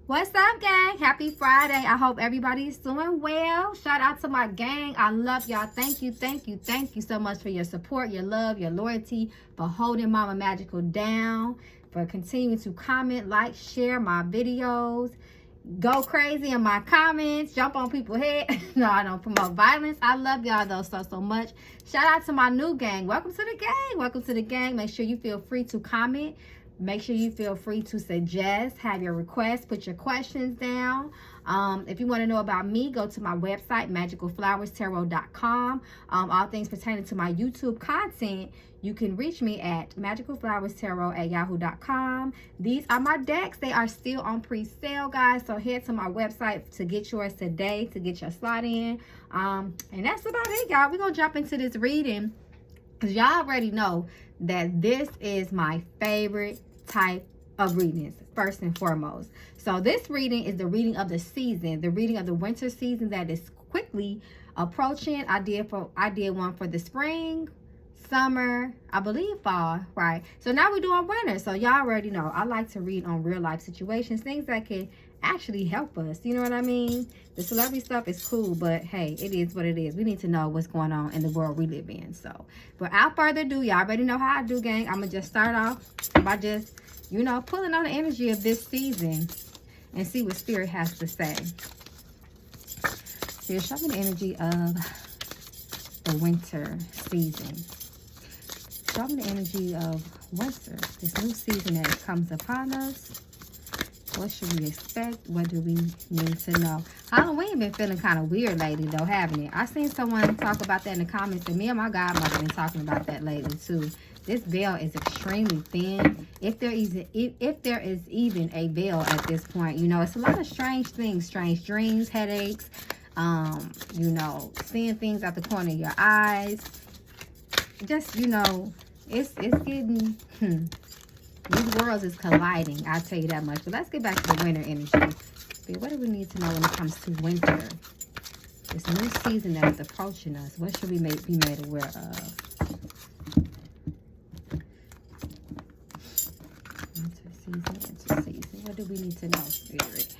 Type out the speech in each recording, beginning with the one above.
What's up, gang? Happy Friday. I hope everybody's doing well. Shout out to my gang. I love y'all. Thank you so much for your support, your love, your loyalty, for holding Mama Magical down, for continuing to comment, like, share my videos, go crazy in my comments, jump on people's head. No, I don't promote violence. I love y'all though so much. Shout out to my new gang. Welcome to the gang. Welcome to the gang. Make sure you feel free to comment. Make sure you feel free to suggest, have your requests, put your questions down. If you want to know about me, go to my website, magicalflowerstarot.com. All things pertaining to my YouTube content, you can reach me at magicalflowerstarot@yahoo.com. These are my decks. They are still on pre-sale, guys. So head to my website to get yours today, to get your slot in. And that's about it, y'all. We're going to jump into this reading, because y'all already know that this is my favorite type of readings, first and foremost. So this reading is the reading of the season, the reading of the winter season that is quickly approaching. I did one for the spring, summer, I believe fall, right? So now we're doing winter. So y'all already know I like to read on real life situations, things that can actually help us. You know what I mean? The celebrity stuff is cool, but hey, it is what it is. We need to know what's going on in the world we live in. So without further ado, y'all already know how I do, gang. I'm gonna just start off by just, you know, pulling on the energy of this season and see what Spirit has to say. Spirit, show me the energy of the winter season. Show me the energy of winter, this new season that comes upon us. What should we expect? What do we need to know? Halloween been feeling kind of weird lately, though, haven't it? I seen someone talk about that in the comments, and me and my godmother been talking about that lately, too. This veil is extremely thin. If there is even a veil at this point, you know, it's a lot of strange things, strange dreams, headaches, you know, seeing things out the corner of your eyes. Just, you know, it's getting, these worlds is colliding, I'll tell you that much. But let's get back to the winter energy. What do we need to know when it comes to winter? This new season that is approaching us. What should we be made aware of? Winter season. What do we need to know, Spirit?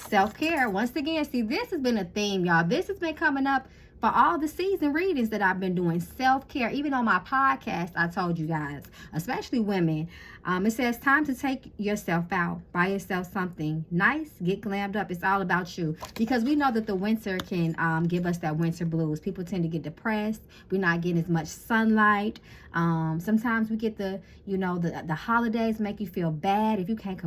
Self-care. Once again, see, this has been a theme, y'all. This has been coming up for all the season readings that I've been doing. Self-care. Even on my podcast, I told you guys, especially women, it says time to take yourself out, buy yourself something nice, get glammed up. It's all about you, because we know that the winter can give us that winter blues. People tend to get depressed. We're not getting as much sunlight. Sometimes we get the holidays make you feel bad if you can't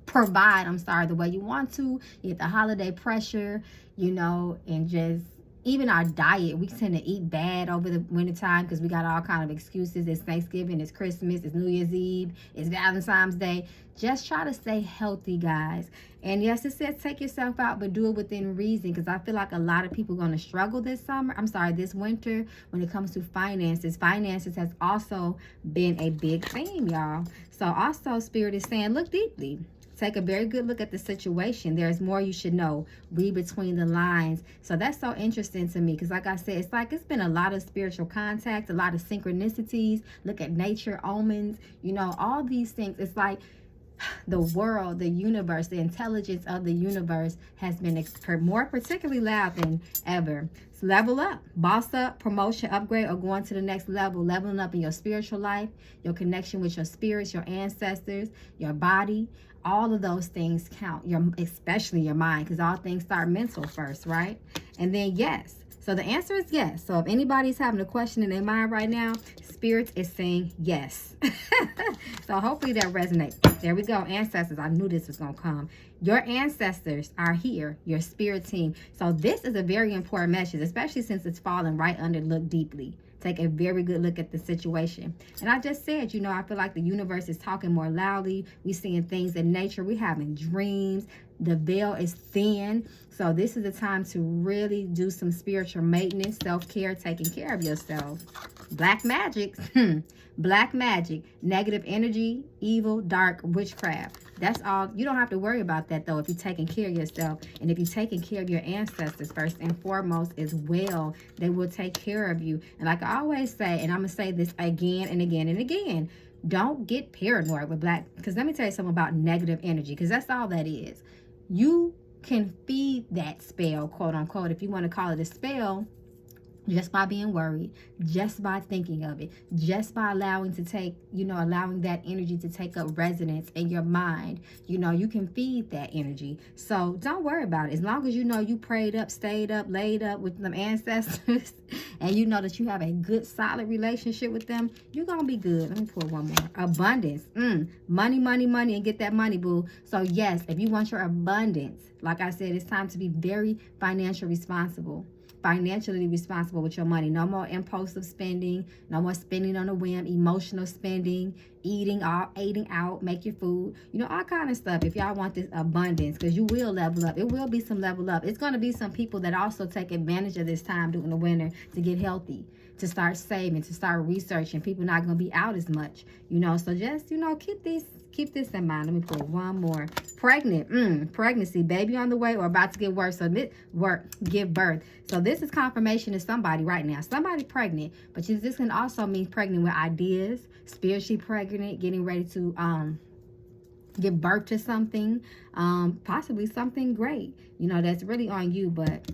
provide, the way you want to. You get the holiday pressure, you know, and just even our diet, we tend to eat bad over the winter time because we got all kind of excuses. It's Thanksgiving, it's Christmas, it's New Year's Eve, it's Valentine's Day. Just try to stay healthy, guys. And yes, it says take yourself out, but do it within reason, because I feel like a lot of people are going to struggle this winter when it comes to finances. Finances has also been a big theme, y'all. So also, Spirit is saying, look deeply. Take a very good look at the situation. There's more you should know. Read between the lines. So that's so interesting to me, because like I said, it's been a lot of spiritual contact, a lot of synchronicities. Look at nature, omens, you know, all these things. It's like the world, the universe, the intelligence of the universe has been more particularly loud than ever. So level up, boss up, promotion, upgrade, or going to the next level. Leveling up in your spiritual life, your connection with your spirits, your ancestors, your body. All of those things count, especially your mind, because all things start mental first, right? And then yes. So the answer is yes. So if anybody's having a question in their mind right now, Spirit is saying yes. So hopefully that resonates. There we go. Ancestors. I knew this was going to come. Your ancestors are here, your spirit team. So this is a very important message, especially since it's falling right under look deeply. Take a very good look at the situation. And I just said, you know, I feel like the universe is talking more loudly. We're seeing things in nature. We're having dreams. The veil is thin. So this is the time to really do some spiritual maintenance, self-care, taking care of yourself. Black magic. Black magic. Negative energy, evil, dark, witchcraft. That's all. You don't have to worry about that, though, if you're taking care of yourself. And if you're taking care of your ancestors first and foremost as well, they will take care of you. And like I always say, and I'm going to say this again and again and again, Don't get paranoid with black, because let me tell you something about negative energy, because that's all that is. You can feed that spell, quote unquote, if you want to call it a spell, just by being worried, just by thinking of it, just by allowing that energy to take up residence in your mind. You can feed that energy. So don't worry about it. As long as you prayed up, stayed up, laid up with them ancestors, and you know that you have a good, solid relationship with them, you're going to be good. Let me pull one more. Abundance. Money, money, money, and get that money, boo. So yes, if you want your abundance, like I said, it's time to be very financially responsible with your money. No more impulsive spending, no more spending on a whim, emotional spending, eating out, make your food, all kind of stuff. If y'all want this abundance, because you will level up. It will be some level up. It's going to be some people that also take advantage of this time during the winter to get healthy, to start saving, to start researching. People not going to be out as much, so just, keep this in mind. Let me pull one more. Pregnancy, baby on the way or about to get worse. So give birth. So this is confirmation to somebody right now. Somebody pregnant, but this can also mean pregnant with ideas, spiritually pregnant, getting ready to give birth to something, possibly something great. That's really on you, but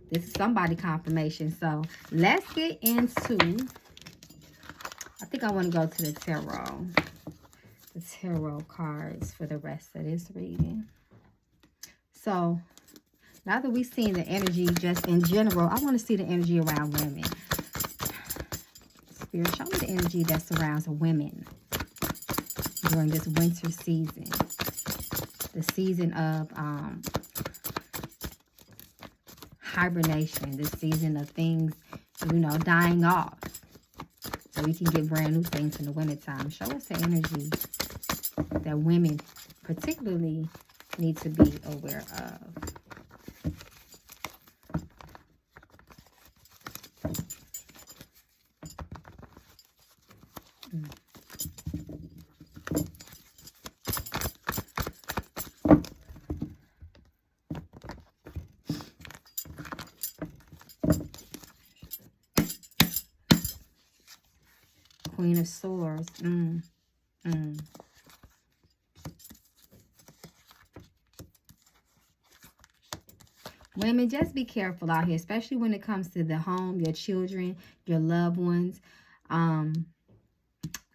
this is somebody confirmation. So let's get into. I think I want to go to the tarot. The tarot cards for the rest of this reading. So now that we've seen the energy just in general, I want to see the energy around women. Spirit, show me the energy that surrounds women during this winter season. The season of hibernation. The season of things, dying off. So we can get brand new things in the wintertime. Show us the energy that women particularly need to be aware of. Queen of Swords. Women, just be careful out here, especially when it comes to the home, your children, your loved ones.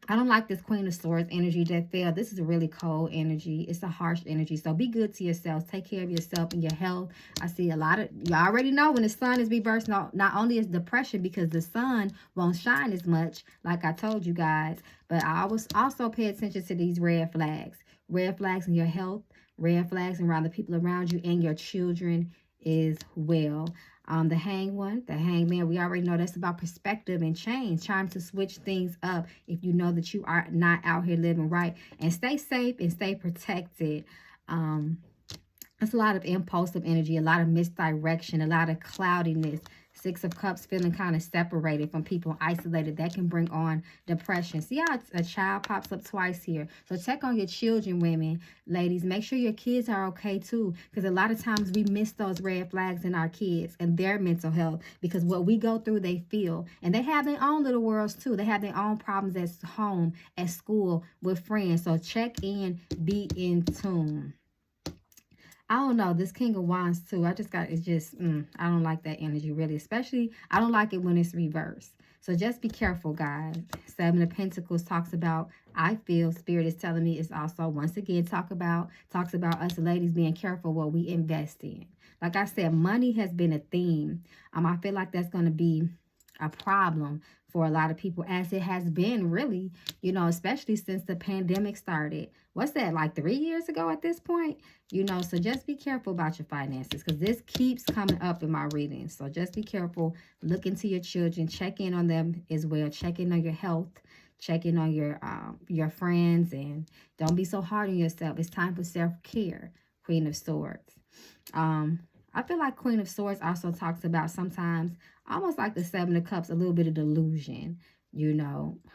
I don't like this Queen of Swords energy that fell. This is a really cold energy. It's a harsh energy. So be good to yourselves. Take care of yourself and your health. I see a lot of, you already know when the sun is reversed, not only is depression because the sun won't shine as much, like I told you guys, but I always also pay attention to these red flags. Red flags in your health, red flags around the people around you and your children as well. The hangman, we already know that's about perspective and change, trying to switch things up if you know that you are not out here living right. And stay safe and stay protected. It's a lot of impulsive energy, a lot of misdirection, a lot of cloudiness. Six of Cups, feeling kind of separated from people, isolated. That can bring on depression. See how a child pops up twice here. So check on your children, women. Ladies, make sure your kids are okay too. Because a lot of times we miss those red flags in our kids and their mental health. Because what we go through, they feel. And they have their own little worlds too. They have their own problems at home, at school, with friends. So check in, be in tune. I don't know, this King of Wands too. I don't like that energy really. Especially, I don't like it when it's reversed. So just be careful, guys. Seven of Pentacles talks about, I feel Spirit is telling me, it's also, once again, talks about us ladies being careful what we invest in. Like I said, money has been a theme. I feel like that's going to be a problem for a lot of people, as it has been really, especially since the pandemic started. What's that, like 3 years ago at this point? So just be careful about your finances, because this keeps coming up in my readings. So just be careful. Look into your children. Check in on them as well. Check in on your health. Check in on your friends. And don't be so hard on yourself. It's time for self-care, Queen of Swords. I feel like Queen of Swords also talks about sometimes, almost like the Seven of Cups, a little bit of delusion.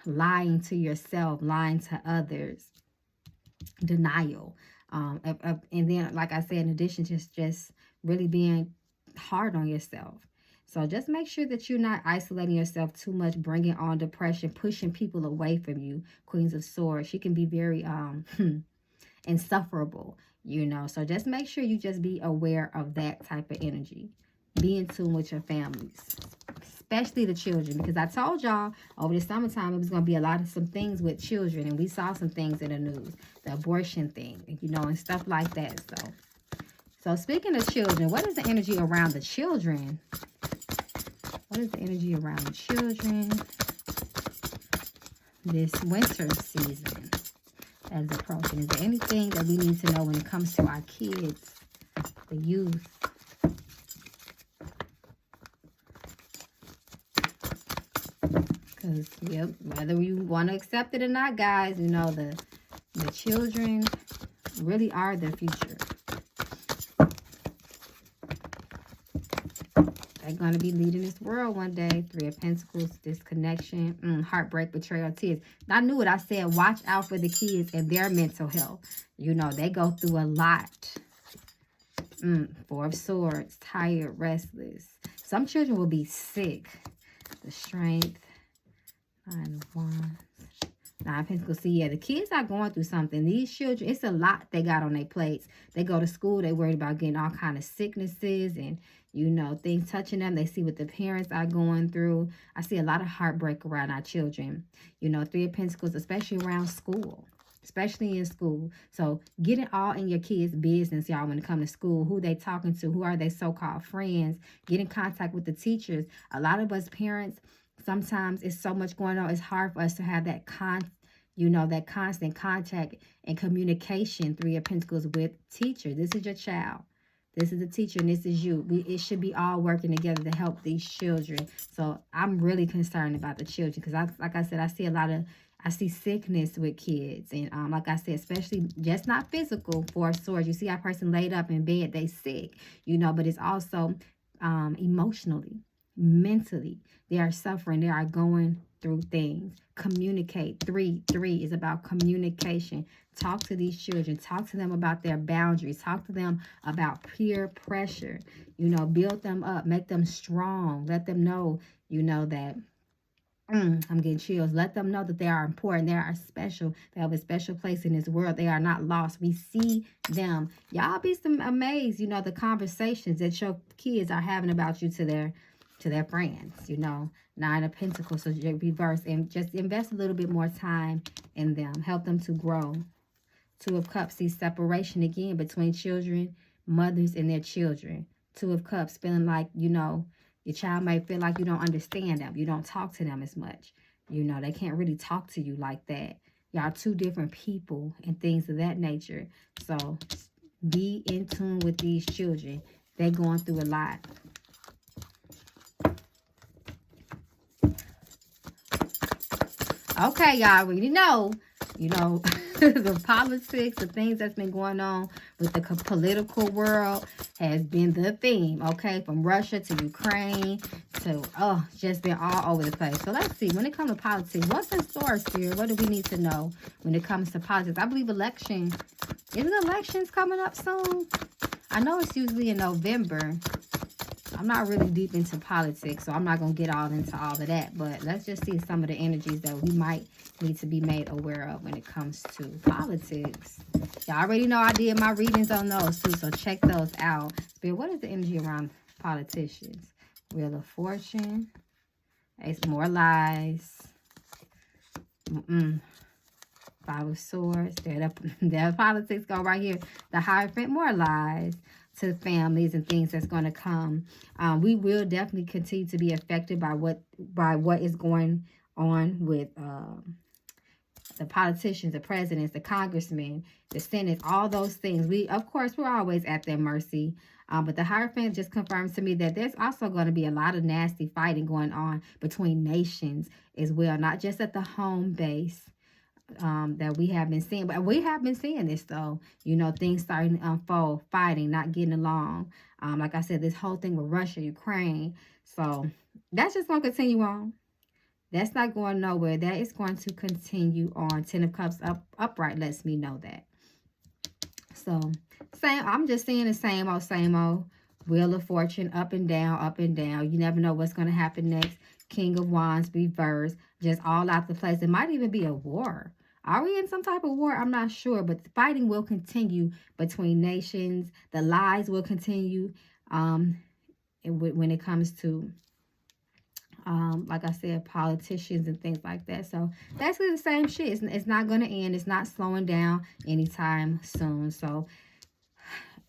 Lying to yourself, lying to others. Denial. And then, like I said, in addition, just really being hard on yourself. So just make sure that you're not isolating yourself too much, bringing on depression, pushing people away from you. Queens of Swords, she can be very insufferable, you know. So just make sure you just be aware of that type of energy. Be in tune with your families, especially the children, because I told y'all over the summertime it was going to be a lot of some things with children, and we saw some things in the news, the abortion thing, you know, and stuff like that. So speaking of children, what is the energy around the children? What is the energy around the children this winter season as approaching? Is there anything that we need to know when it comes to our kids, the youth? Because, yep, whether you want to accept it or not, guys, you know, the children really are the future. They're going to be leading this world one day. Three of Pentacles, disconnection, heartbreak, betrayal, tears. I knew it. I said, watch out for the kids and their mental health. You know, they go through a lot. Four of Swords, tired, restless. Some children will be sick. The Strength, Nine of Wands, Nine of Pentacles. See, yeah, the kids are going through something. These children, it's a lot they got on their plates. They go to school, they worried about getting all kind of sicknesses and, you know, things touching them. They see what the parents are going through. I see a lot of heartbreak around our children. You know, Three of Pentacles, especially around school. Especially in school. So get it all in your kids' business, y'all, when it comes to school. Who they talking to? Who are they so-called friends? Get in contact with the teachers. A lot of us parents, sometimes it's so much going on. It's hard for us to have that that constant contact and communication, Three of Pentacles, with teachers. This is your child. This is the teacher and this is you. It should be all working together to help these children. So I'm really concerned about the children because, like I said, I see sickness with kids. And like I said, especially just not physical, Four of Swords. You see a person laid up in bed, they sick, you know, but it's also emotionally, mentally. They are suffering. They are going through things. Communicate. Three is about communication. Talk to these children. Talk to them about their boundaries. Talk to them about peer pressure. You know, build them up. Make them strong. Let them know, you know, that I'm getting chills. Let them know that they are important. They are special. They have a special place in this world. They are not lost. We see them. Y'all be amazed, you know, the conversations that your kids are having about you to their friends, you know. Nine of Pentacles, so reverse, and just invest a little bit more time in them. Help them to grow. Two of Cups, see separation again between children, mothers, and their children. Two of Cups, feeling like, you know, your child may feel like you don't understand them. You don't talk to them as much. You know, they can't really talk to you like that. Y'all two different people and things of that nature. So be in tune with these children. They're going through a lot. Okay, y'all already know, you know, the politics, the things that's been going on with the political world has been the theme, okay? From Russia to Ukraine to, just been all over the place. So let's see, when it comes to politics, what's in store, Spirit? What do we need to know when it comes to politics? I believe isn't elections coming up soon? I know it's usually in November. I'm not really deep into politics, so I'm not going to get all into all of that. But let's just see some of the energies that we might need to be made aware of when it comes to politics. Y'all already know I did my readings on those too, so check those out. Spirit, what is the energy around politicians? Wheel of Fortune. It's more lies. Five of Swords. Their politics go right here. The Hierophant, more lies to families and things that's going to come. We will definitely continue to be affected by what is going on with the politicians, the presidents, the congressmen, the Senate, all those things. Of course, we're always at their mercy. But the Hierophant just confirms to me that there's also going to be a lot of nasty fighting going on between nations as well, not just at the home base. That we have been seeing, but we have been seeing this though, you know, things starting to unfold, fighting, not getting along. Like I said, this whole thing with Russia, Ukraine. So that's just going to continue on. That's not going nowhere. That is going to continue on. Ten of Cups upright lets me know that. So I'm just seeing the same old Wheel of Fortune, up and down, up and down. You never know what's going to happen next. King of Wands, reverse, just all out the place. It might even be a war. Are we in some type of war? I'm not sure, but the fighting will continue between nations. The lies will continue when it comes to, like I said, politicians and things like that. So basically the same shit. It's not going to end. It's not slowing down anytime soon. So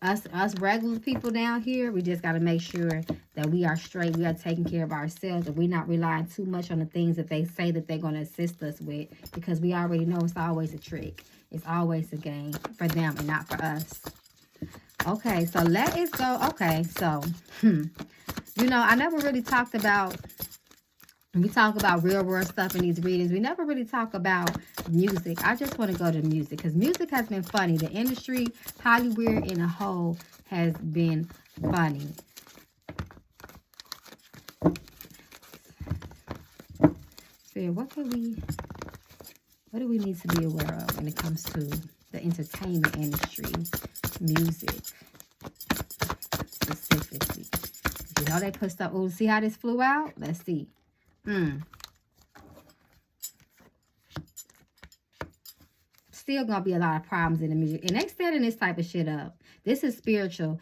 us regular people down here, we just got to make sure that we are straight. We are taking care of ourselves, and we're not relying too much on the things that they say that they're going to assist us with, because we already know it's always a trick. It's always a game for them and not for us. Okay, so let it go. Okay, so, you know, I never really talked about, we talk about real world stuff in these readings. We never really talk about music. I just want to go to music, because music has been funny. The industry, Hollywood in a whole, has been funny. So what do we need to be aware of when it comes to the entertainment industry, music specifically? You know, they put stuff. Oh, see how this flew out? Let's see. Still gonna be a lot of problems in the music, and they setting this type of shit up. This is spiritual.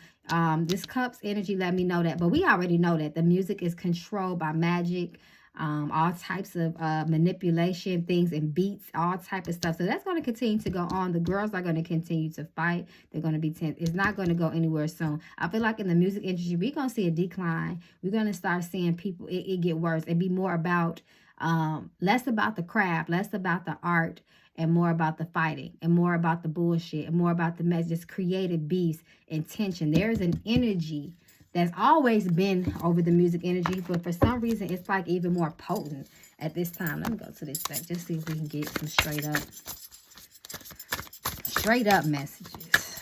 This Cups energy let me know that, but we already know that the music is controlled by magic, all types of manipulation, things and beats, all type of stuff. So that's going to continue to go on. The girls are going to continue to fight. They're going to be tense. It's not going to go anywhere soon. I feel like in the music industry, we're going to see a decline. We're going to start seeing people, it get worse. It'd be more about, less about the craft, less about the art, and more about the fighting, and more about the bullshit, and more about the messages, creative beats, intention. There's an energy that's always been over the music energy, but for some reason, it's like even more potent at this time. Let me go to this deck, just see if we can get some straight up messages.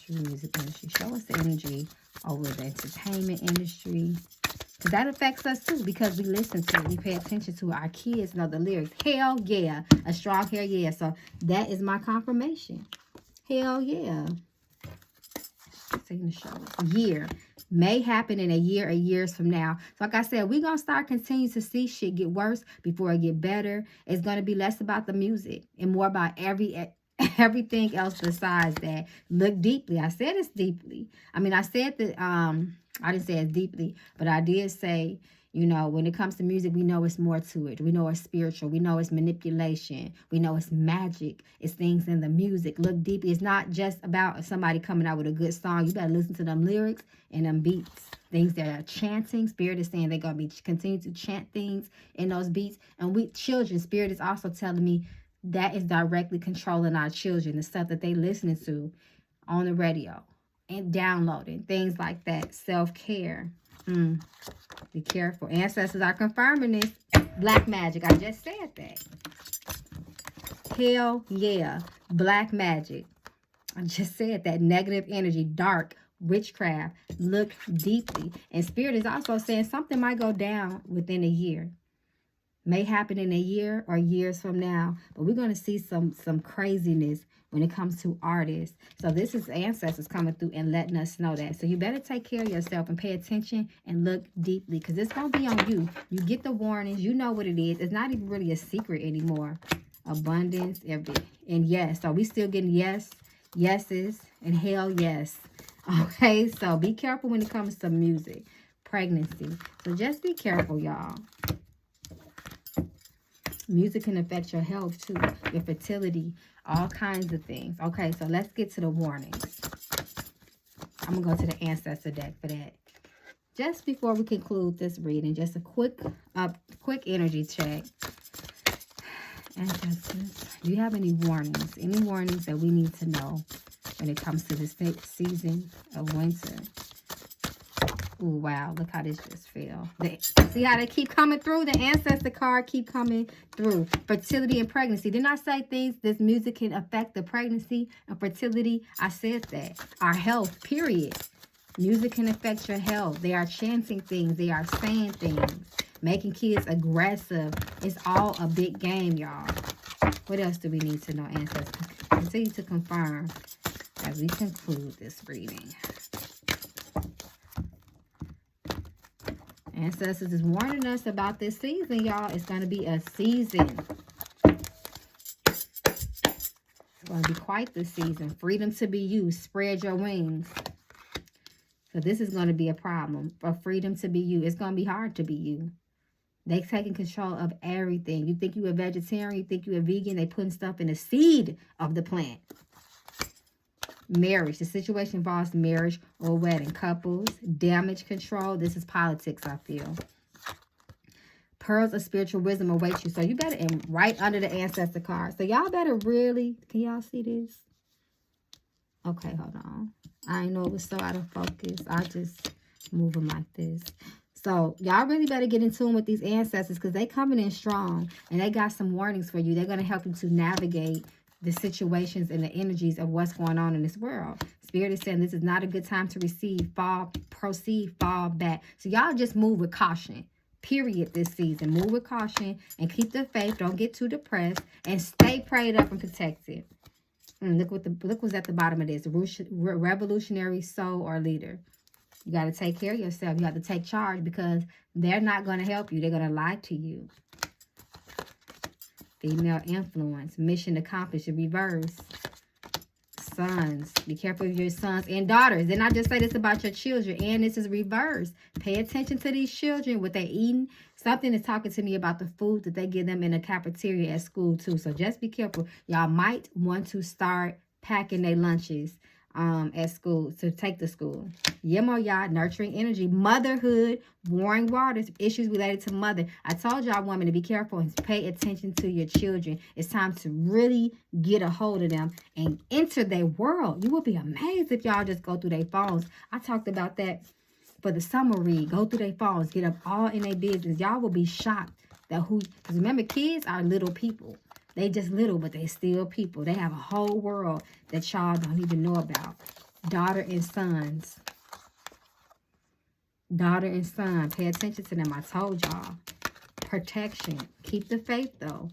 Music industry. Show us the energy over the entertainment industry. Because that affects us too, because we listen to it, we pay attention to it. Our kids know the lyrics. Hell yeah. A strong hell yeah. So that is my confirmation. Hell yeah. Taking the show. Year. May happen in a year or years from now. So like I said, we're going to start continuing to see shit get worse before it get better. It's going to be less about the music and more about everything else besides that. Look deeply. I said it's deeply. I mean, I said that, I didn't say it's deeply, but I did say, you know, when it comes to music, we know it's more to it. We know it's spiritual. We know it's manipulation. We know it's magic. It's things in the music. Look deeply. It's not just about somebody coming out with a good song. You better listen to them lyrics and them beats. Things that are chanting. Spirit is saying they're going to be continue to chant things in those beats. And we children, Spirit is also telling me that is directly controlling our children. The stuff that they listening to on the radio and downloading. Things like that. Self-care. Be careful. Ancestors are confirming this. Black magic. I just said that. Hell yeah. Black magic. I just said that. Negative energy. Dark. Witchcraft. Look deeply. And Spirit is also saying something might go down within a year. May happen in a year or years from now. But we're going to see some craziness when it comes to artists. So this is ancestors coming through and letting us know that. So you better take care of yourself and pay attention and look deeply, because it's going to be on you. You get the warnings. You know what it is. It's not even really a secret anymore. Abundance. And yes. So we still getting yeses, and hell yes. Okay. So be careful when it comes to music. Pregnancy. So just be careful, y'all. Music can affect your health too, your fertility, all kinds of things. Okay, so let's get to the warnings. I'm going to go to the ancestor deck for that. Just before we conclude this reading, just a quick energy check. Ancestors, do you have any warnings? Any warnings that we need to know when it comes to this season of winter? Oh, wow. Look how this just fell. See how they keep coming through? The ancestor card keep coming through. Fertility and pregnancy. Didn't I say things? This music can affect the pregnancy and fertility. I said that. Our health, period. Music can affect your health. They are chanting things. They are saying things. Making kids aggressive. It's all a big game, y'all. What else do we need to know, ancestors? Continue to confirm as we conclude this reading. Ancestors is warning us about this season, y'all. It's going to be a season. It's going to be quite the season. Freedom to be you. Spread your wings. So this is going to be a problem. For freedom to be you. It's going to be hard to be you. They taking control of everything. You think you a vegetarian, you think you a vegan, they putting stuff in the seed of the plant. Marriage. The situation involves marriage or wedding. Couples. Damage control. This is politics, I feel. Pearls of spiritual wisdom await you. So you better, and right under the ancestor card. So y'all better really, can y'all see this? Okay, hold on. I didn't know it was so out of focus. I just move them like this. So y'all really better get in tune with these ancestors because they coming in strong and they got some warnings for you. They're going to help you to navigate the situations and the energies of what's going on in this world. Spirit is saying this is not a good time to receive, proceed, fall back. So y'all just move with caution, period, this season. Move with caution and keep the faith. Don't get too depressed and stay prayed up and protected. Look what's at the bottom of this. Revolutionary soul or leader. You got to take care of yourself. You have to take charge because they're not going to help you. They're going to lie to you. Female influence. Mission accomplished. Reverse. Sons. Be careful of your sons and daughters. Then I just say this about your children. And this is reverse. Pay attention to these children. What they're eating. Something is talking to me about the food that they give them in the cafeteria at school too. So just be careful. Y'all might want to start packing their lunches at school to take to school. Yemoyah, nurturing energy, motherhood, warring waters, issues related to mother. I told y'all women to be careful and pay attention to your children. It's time to really get a hold of them and enter their world. You will be amazed if y'all just go through their phones. I talked about that for the summer read. Go through their phones, get up all in their business. Y'all will be shocked that because remember, kids are little people. They just little, but they still people. They have a whole world that y'all don't even know about. Daughter and sons. Daughter and son. Pay attention to them. I told y'all. Protection. Keep the faith, though.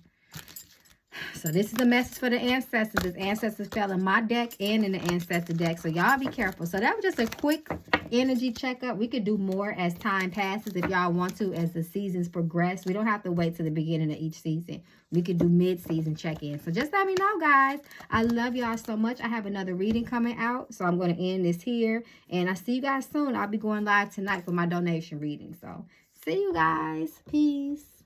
So this is the message for the ancestors. This ancestors fell in my deck and in the ancestor deck. So y'all be careful. So that was just a quick energy checkup. We could do more as time passes if y'all want to, as the seasons progress. We don't have to wait till the beginning of each season. We could do mid-season check-in. So just let me know, guys. I love y'all so much. I have another reading coming out. So I'm going to end this here. And I see you guys soon. I'll be going live tonight for my donation reading. So see you guys. Peace.